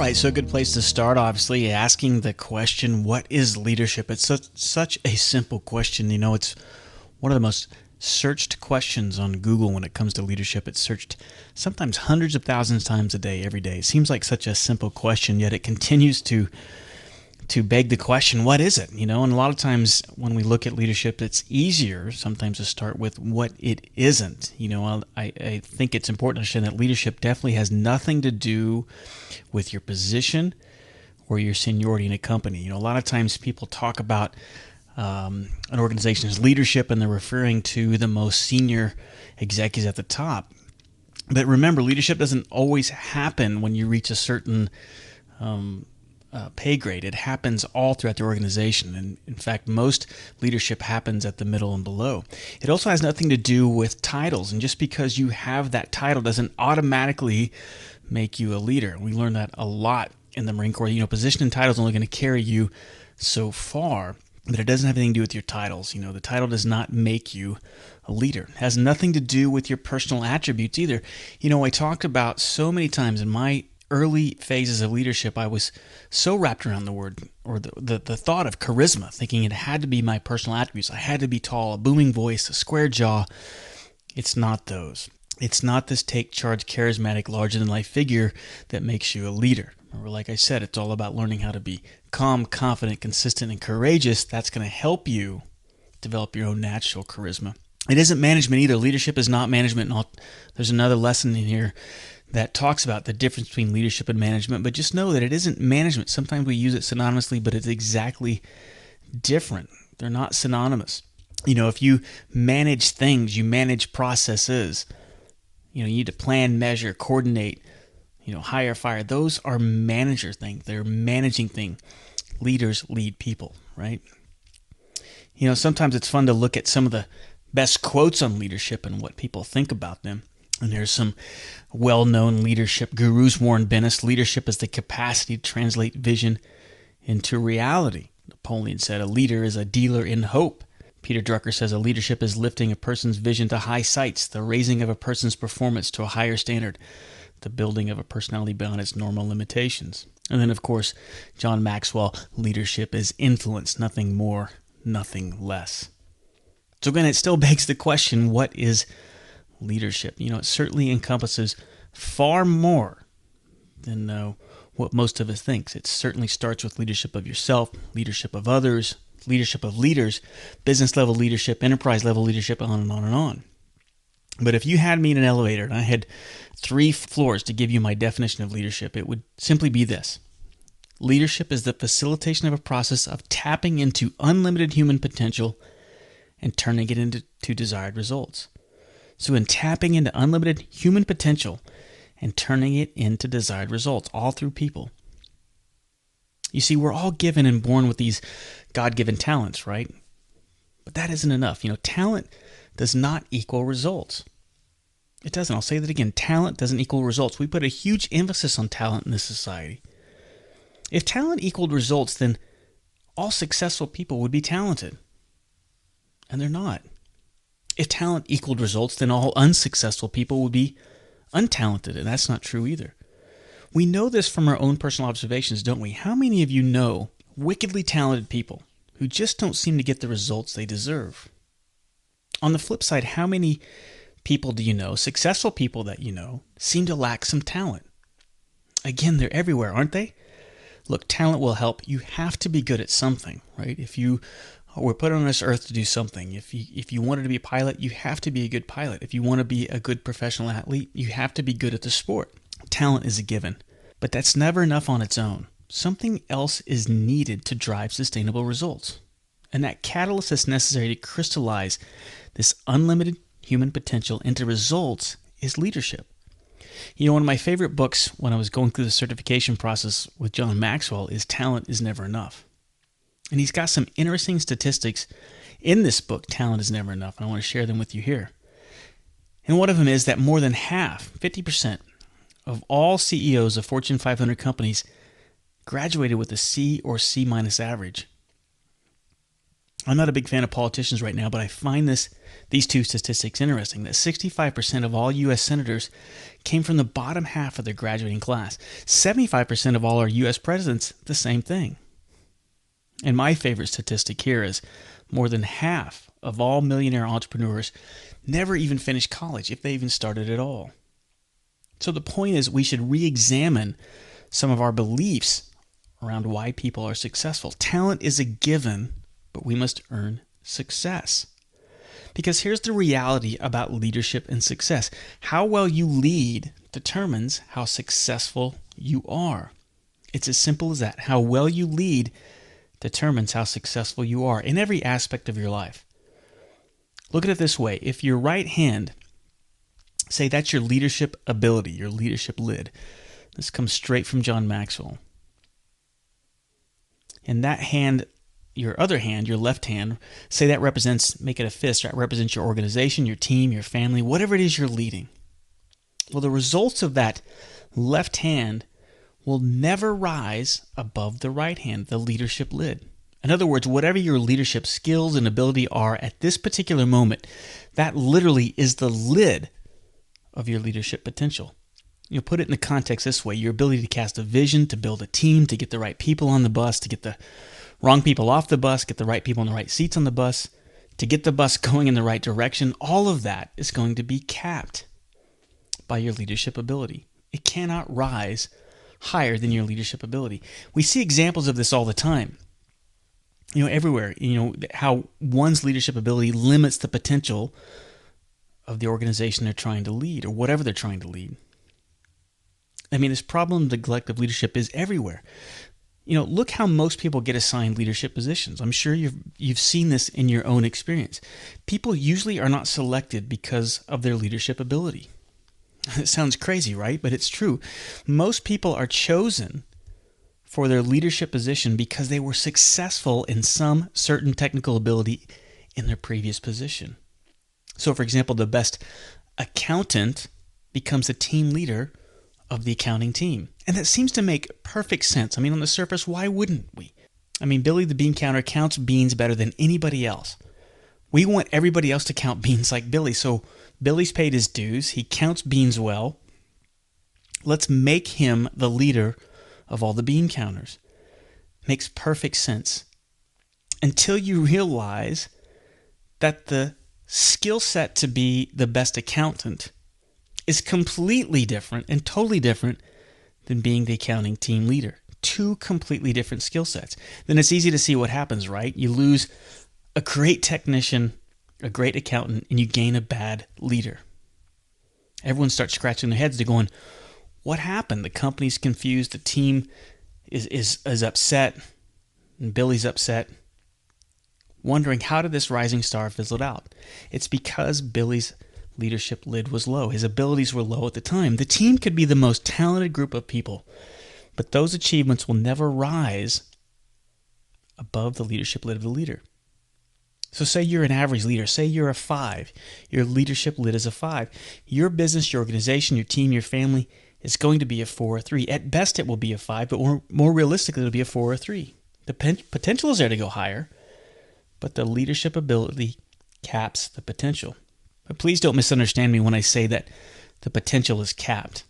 right, so a good place to start, obviously, asking the question, what is leadership? It's such a simple question. You know, it's one of the most searched questions on Google when it comes to leadership. It's searched sometimes hundreds of thousands of times a day, every day. It seems like such a simple question, yet it continues to beg the question, what is it? You know, and a lot of times when we look at leadership, it's easier sometimes to start with what it isn't. You know, I think it's important to understand that leadership definitely has nothing to do with your position or your seniority in a company. You know, a lot of times people talk about an organization's leadership and they're referring to the most senior executives at the top. But remember, leadership doesn't always happen when you reach a certain pay grade. It happens all throughout the organization. And in fact, most leadership happens at the middle and below. It also has nothing to do with titles. And just because you have that title doesn't automatically make you a leader. We learn that a lot in the Marine Corps. You know, position and title is only going to carry you so far, but it doesn't have anything to do with your titles. You know, the title does not make you a leader. It has nothing to do with your personal attributes either. You know, I talked about so many times in my early phases of leadership, I was so wrapped around the word or the thought of charisma, thinking it had to be my personal attributes. I had to be tall, a booming voice, a square jaw. It's not those. It's not this take charge, charismatic, larger-than-life figure that makes you a leader. Or like I said, it's all about learning how to be calm, confident, consistent, and courageous. That's going to help you develop your own natural charisma. It isn't management either. Leadership is not management. There's another lesson in here that talks about the difference between leadership and management, but just know that it isn't management. Sometimes we use it synonymously, but it's exactly different. They're not synonymous. You know, if you manage things, you manage processes. You know, you need to plan, measure, coordinate, you know, hire, fire. Those are manager things. They're managing things. Leaders lead people, right? You know, sometimes it's fun to look at some of the best quotes on leadership and what people think about them. And there's some well-known leadership gurus. Warren Bennis, leadership is the capacity to translate vision into reality. Napoleon said, a leader is a dealer in hope. Peter Drucker says, a leadership is lifting a person's vision to high heights, the raising of a person's performance to a higher standard, the building of a personality beyond its normal limitations. And then, of course, John Maxwell, leadership is influence, nothing more, nothing less. So again, it still begs the question, what is leadership? You know, it certainly encompasses far more than what most of us think. It certainly starts with leadership of yourself, leadership of others, leadership of leaders, business level leadership, enterprise level leadership, on and on and on. But if you had me in an elevator and I had 3 floors to give you my definition of leadership, it would simply be this. Leadership is the facilitation of a process of tapping into unlimited human potential and turning it into desired results. So in tapping into unlimited human potential and turning it into desired results, all through people. You see, we're all given and born with these God-given talents, right? But that isn't enough. You know, talent does not equal results. It doesn't. I'll say that again. Talent doesn't equal results. We put a huge emphasis on talent in this society. If talent equaled results, then all successful people would be talented. And they're not. If talent equaled results, then all unsuccessful people would be untalented, and that's not true either. We know this from our own personal observations, don't we? How many of you know wickedly talented people who just don't seem to get the results they deserve? On the flip side, how many people do you know, successful people that you know, seem to lack some talent? Again, they're everywhere, aren't they? Look, talent will help. You have to be good at something, right? If you were put on this earth to do something, if you wanted to be a pilot, you have to be a good pilot. If you want to be a good professional athlete, you have to be good at the sport. Talent is a given, but that's never enough on its own. Something else is needed to drive sustainable results. And that catalyst that's necessary to crystallize this unlimited human potential into results is leadership. You know, one of my favorite books when I was going through the certification process with John Maxwell is Talent is Never Enough. And he's got some interesting statistics in this book, Talent is Never Enough, and I want to share them with you here. And one of them is that more than half, 50%, of all CEOs of Fortune 500 companies graduated with a C or C minus average. I'm not a big fan of politicians right now, but I find these two statistics interesting, that 65% of all U.S. senators came from the bottom half of their graduating class. 75% of all our U.S. presidents, the same thing. And my favorite statistic here is more than half of all millionaire entrepreneurs never even finished college, if they even started at all. So the point is, we should re-examine some of our beliefs around why people are successful. Talent is a given, but we must earn success. Because here's the reality about leadership and success. How well you lead determines how successful you are. It's as simple as that. How well you lead determines how successful you are in every aspect of your life. Look at it this way. If your right hand, say that's your leadership ability, your leadership lid. This comes straight from John Maxwell. And that hand, your other hand, your left hand, say that represents, make it a fist, that represents your organization, your team, your family, whatever it is you're leading. Well, the results of that left hand will never rise above the right hand, the leadership lid. In other words, whatever your leadership skills and ability are at this particular moment, that literally is the lid of your leadership potential. You put it in the context this way: your ability to cast a vision, to build a team, to get the right people on the bus, to get the wrong people off the bus, get the right people in the right seats on the bus, to get the bus going in the right direction. All of that is going to be capped by your leadership ability. It cannot rise higher than your leadership ability. We see examples of this all the time. Everywhere, how one's leadership ability limits the potential of the organization they're trying to lead, or whatever they're trying to lead. I mean, this problem of neglect of leadership is everywhere. Look how most people get assigned leadership positions. I'm sure you've seen this in your own experience. People usually are not selected because of their leadership ability. It sounds crazy, right? But it's true. Most people are chosen for their leadership position because they were successful in some certain technical ability in their previous position. So, for example, the best accountant becomes a team leader of the accounting team. And that seems to make perfect sense. I mean, on the surface, why wouldn't we? I mean, Billy the bean counter counts beans better than anybody else. We want everybody else to count beans like Billy. So Billy's paid his dues. He counts beans well. Let's make him the leader of all the bean counters. Makes perfect sense. Until you realize that the skill set to be the best accountant is completely different and totally different than being the accounting team leader. Two completely different skill sets. Then it's easy to see what happens, right? You lose a great technician, a great accountant, and you gain a bad leader. Everyone starts scratching their heads. They're going, what happened? The company's confused. The team is upset. And Billy's upset. Wondering, how did this rising star fizzle out? It's because Billy's leadership lid was low. His abilities were low at the time. The team could be the most talented group of people, but those achievements will never rise above the leadership lid of the leader. So say you're an average leader. Say you're a 5. Your leadership lid is a 5. Your business, your organization, your team, your family is going to be a 4 or 3. At best, it will be a 5, but more realistically, it'll be a 4 or 3. The potential is there to go higher, but the leadership ability caps the potential. But please don't misunderstand me when I say that the potential is capped.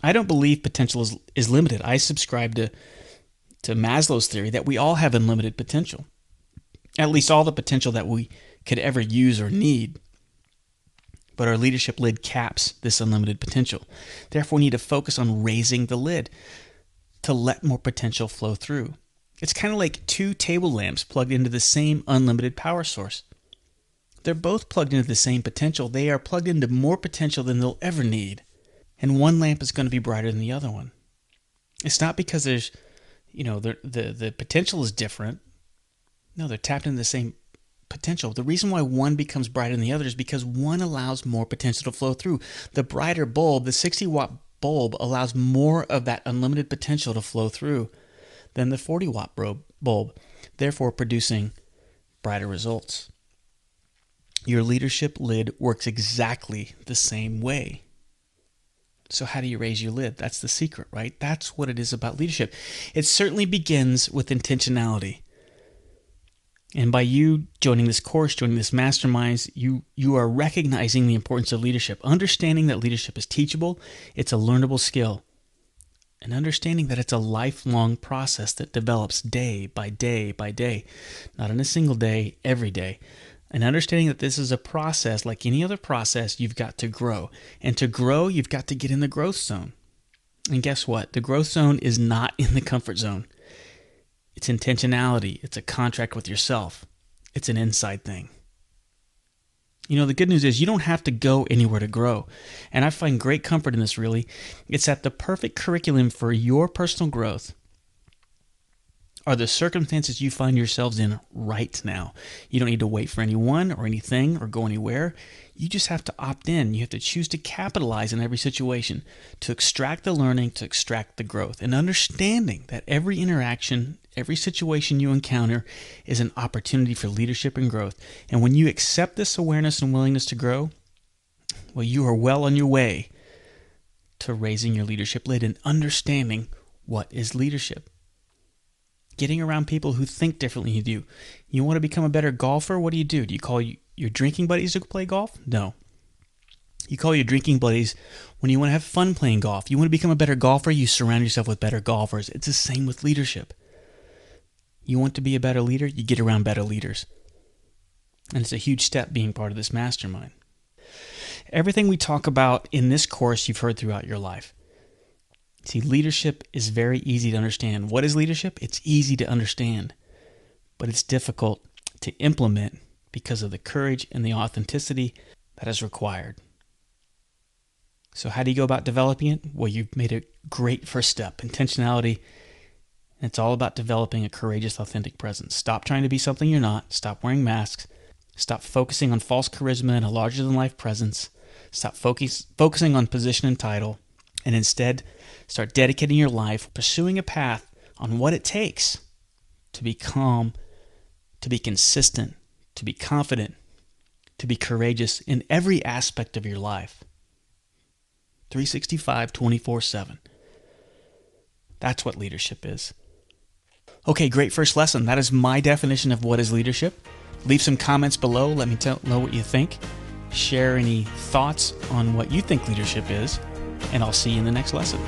I don't believe potential is limited. I subscribe to Maslow's theory that we all have unlimited potential. At least all the potential that we could ever use or need. But our leadership lid caps this unlimited potential. Therefore, we need to focus on raising the lid to let more potential flow through. It's kind of like 2 table lamps plugged into the same unlimited power source. They're both plugged into the same potential. They are plugged into more potential than they'll ever need. And one lamp is going to be brighter than the other one. It's not because there's, the potential is different. No, they're tapped into the same potential. The reason why one becomes brighter than the other is because one allows more potential to flow through. The brighter bulb, the 60-watt bulb, allows more of that unlimited potential to flow through than the 40-watt bulb, therefore producing brighter results. Your leadership lid works exactly the same way. So how do you raise your lid? That's the secret, right? That's what it is about leadership. It certainly begins with intentionality. And by you joining this course, joining this masterminds, you are recognizing the importance of leadership, understanding that leadership is teachable, it's a learnable skill, and understanding that it's a lifelong process that develops day by day by day, not in a single day, every day. And understanding that this is a process like any other process, you've got to grow. And to grow, you've got to get in the growth zone. And guess what? The growth zone is not in the comfort zone. It's intentionality. It's a contract with yourself. It's an inside thing. You know, the good news is you don't have to go anywhere to grow. And I find great comfort in this, really. It's that the perfect curriculum for your personal growth are the circumstances you find yourselves in right now. You don't need to wait for anyone or anything or go anywhere. You just have to opt in. You have to choose to capitalize in every situation, to extract the learning, to extract the growth, and understanding that every interaction, every situation you encounter is an opportunity for leadership and growth. And when you accept this awareness and willingness to grow, well, you are well on your way to raising your leadership lid and understanding what is leadership. Getting around people who think differently than you do. You want to become a better golfer? What do? Do you call your drinking buddies to play golf? No. You call your drinking buddies when you want to have fun playing golf. You want to become a better golfer? You surround yourself with better golfers. It's the same with leadership. You want to be a better leader? You get around better leaders. And it's a huge step being part of this mastermind. Everything we talk about in this course you've heard throughout your life. See, leadership is very easy to understand. What is leadership? It's easy to understand, but it's difficult to implement because of the courage and the authenticity that is required. So how do you go about developing it? Well, you've made a great first step, intentionality. It's all about developing a courageous, authentic presence. Stop trying to be something you're not. Stop wearing masks. Stop focusing on false charisma and a larger-than-life presence. Stop focusing on position and title, and instead start dedicating your life, pursuing a path on what it takes to be calm, to be consistent, to be confident, to be courageous in every aspect of your life. 365, 24/7. That's what leadership is. Okay, great first lesson. That is my definition of what is leadership. Leave some comments below. Let me know what you think. Share any thoughts on what you think leadership is, and I'll see you in the next lesson.